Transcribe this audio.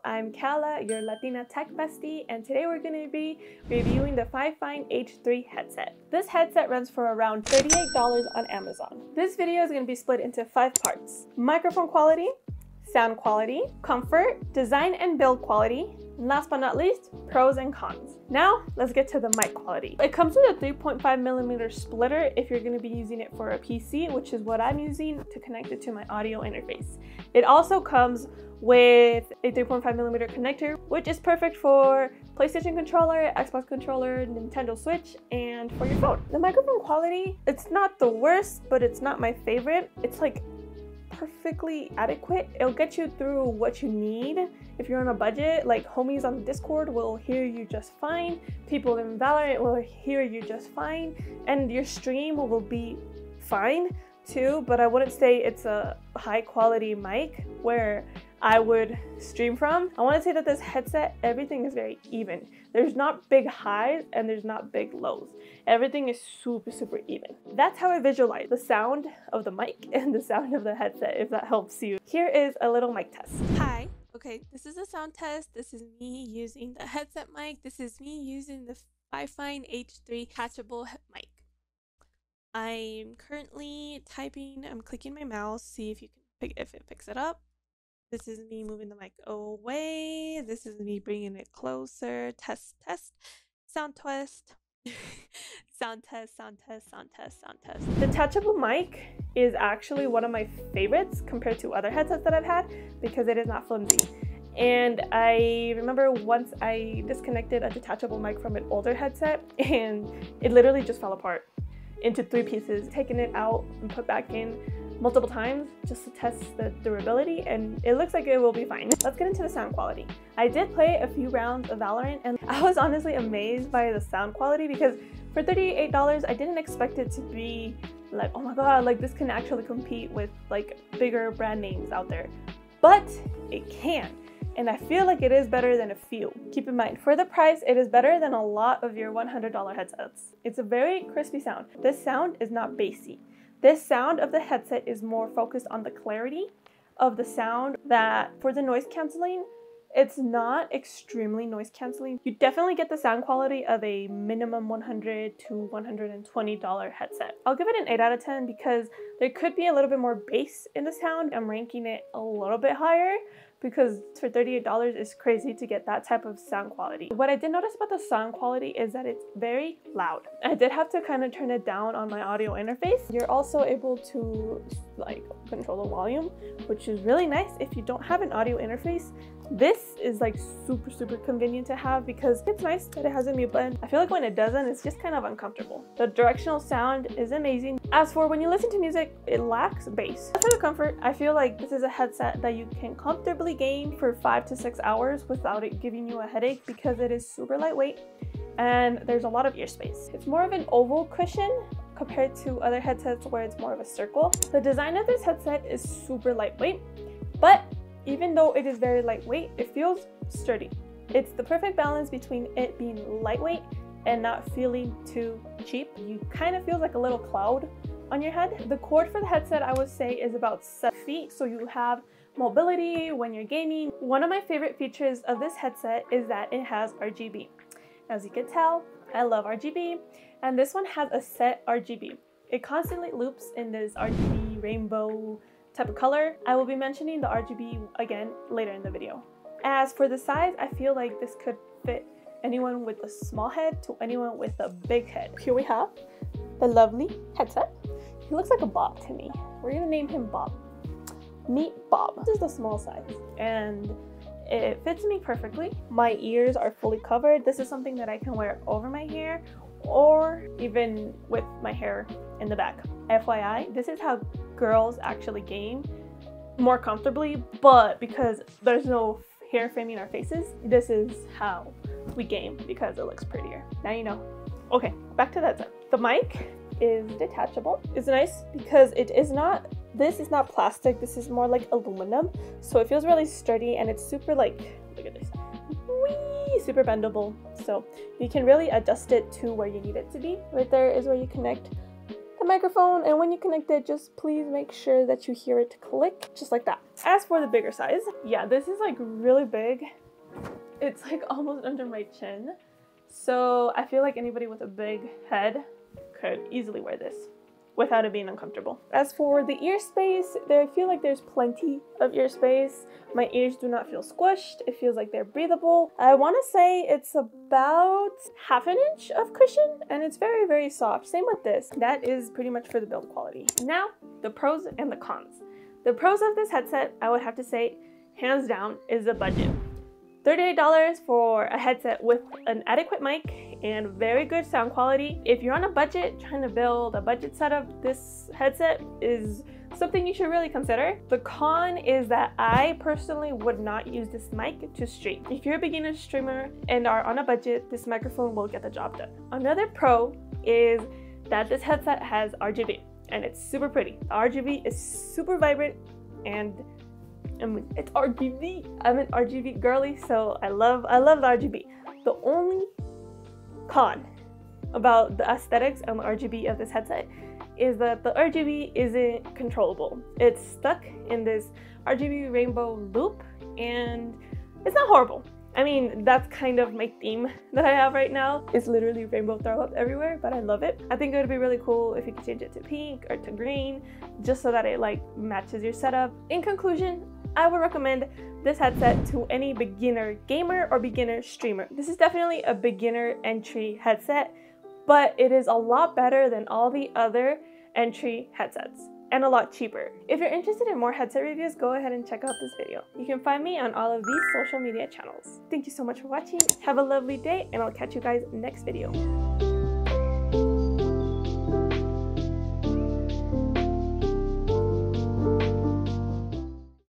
I'm Cala, your Latina tech bestie, and today we're going to be reviewing the FIFINE H3 headset. This headset runs for around $38 on Amazon. This video is going to be split into 5 parts: microphone quality, sound quality, comfort, design and build quality, and last but not least, pros and cons. Now, let's get to the mic quality. It comes with a 3.5mm splitter if you're going to be using it for a PC, which is what I'm using to connect it to my audio interface. It also comes with a 3.5mm connector, which is perfect for PlayStation controller, Xbox controller, Nintendo Switch, and for your phone. The microphone quality, it's not the worst, but it's not my favorite. It's like perfectly adequate. It'll get you through what you need. If you're on a budget, like homies on Discord will hear you just fine, people in Valorant will hear you just fine, and your stream will be fine too, but I wouldn't say it's a high quality mic where I would stream from. I want to say that this headset, everything is very even. There's not big highs and there's not big lows. Everything is super even. That's how I visualize the sound of the mic and the sound of the headset, if that helps you. Here is a little mic test. Hi. Okay, this is a sound test. This is me using the headset mic. This is me using the FIFINE H3 detachable mic. I'm currently typing, I'm clicking my mouse, see if you can pick, if it picks it up. This is me moving the mic away. This is me bringing it closer. Test, sound test. Sound test. The detachable mic is actually one of my favorites compared to other headsets that I've had because it is not flimsy. And I remember once I disconnected a detachable mic from an older headset and it literally just fell apart into 3 pieces. Taking it out and put back in multiple times just to test the durability, and it looks like it will be fine. Let's get into the sound quality. I did play a few rounds of Valorant and I was honestly amazed by the sound quality because for $38 I didn't expect it to be like, oh my god, like this can actually compete with like bigger brand names out there. But it can. And I feel like it is better than a few. Keep in mind, for the price, it is better than a lot of your $100 headsets. It's a very crispy sound. This sound is not bassy. This sound of the headset is more focused on the clarity of the sound. That for the noise canceling, it's not extremely noise canceling. You definitely get the sound quality of a minimum $100 to $120 headset. I'll give it an 8 out of 10 because there could be a little bit more bass in the sound. I'm ranking it a little bit higher because for $38 it's crazy to get that type of sound quality. What I did notice about the sound quality is that it's very loud. I did have to kind of turn it down on my audio interface. You're also able to like control the volume, which is really nice if you don't have an audio interface. This is like super convenient to have because it's nice that it has a mute button. I feel like when it doesn't, it's just kind of uncomfortable. The directional sound is amazing. As for when you listen to music, it lacks bass. As for the comfort, I feel like this is a headset that you can comfortably game for 5 to 6 hours without it giving you a headache because it is super lightweight and there's a lot of ear space. It's more of an oval cushion compared to other headsets where it's more of a circle. The design of this headset is super lightweight, but even though it is very lightweight, it feels sturdy. It's the perfect balance between it being lightweight and not feeling too cheap. You kind of feel like a little cloud on your head. The cord for the headset, I would say, is about 7 feet, so you have mobility when you're gaming. One of my favorite features of this headset is that it has RGB. As you can tell, I love RGB, and this one has a set RGB. It constantly loops in this RGB rainbow type of color. I will be mentioning the RGB again later in the video. As for the size, I feel like this could fit anyone with a small head to anyone with a big head. Here we have the lovely headset. He looks like a Bob to me. We're gonna name him Bob. Meet Bob. This is the small size and it fits me perfectly. My ears are fully covered. This is something that I can wear over my hair or even with my hair in the back. FYI, this is how girls actually game more comfortably, but because there's no hair framing our faces, this is how we game because it looks prettier. Now you know. Okay, back to that side. The mic is detachable. It's nice because it is not, this is not plastic, this is more like aluminum, so it feels really sturdy and it's super like, look at this, whee, super bendable, so you can really adjust it to where you need it to be. Right there is where you connect the microphone, and when you connect it, just please make sure that you hear it click just like that. As for the bigger size, yeah, this is like really big. It's like almost under my chin. So I feel like anybody with a big head could easily wear this without it being uncomfortable. As for the ear space, I feel like there's plenty of ear space. My ears do not feel squished. It feels like they're breathable. I want to say it's about ½ an inch of cushion, and it's very, very soft. Same with this. That is pretty much for the build quality. Now, the pros and the cons. The pros of this headset, I would have to say, hands down, is the budget. $38 for a headset with an adequate mic and very good sound quality. If you're on a budget trying to build a budget setup, this headset is something you should really consider. The con is that I personally would not use this mic to stream. If you're a beginner streamer and are on a budget, this microphone will get the job done. Another pro is that this headset has RGB and it's super pretty. The RGB is super vibrant and it's RGB. I'm an RGB girly, so I love the RGB. The only con about the aesthetics and the RGB of this headset is that the RGB isn't controllable. It's stuck in this RGB rainbow loop, and it's not horrible. I mean, that's kind of my theme that I have right now. It's literally rainbow throw up everywhere, but I love it. I think it would be really cool if you could change it to pink or to green, just so that it like matches your setup. In conclusion, I would recommend this headset to any beginner gamer or beginner streamer. This is definitely a beginner entry headset, but it is a lot better than all the other entry headsets and a lot cheaper. If you're interested in more headset reviews, go ahead and check out this video. You can find me on all of these social media channels. Thank you so much for watching. Have a lovely day, and I'll catch you guys next video.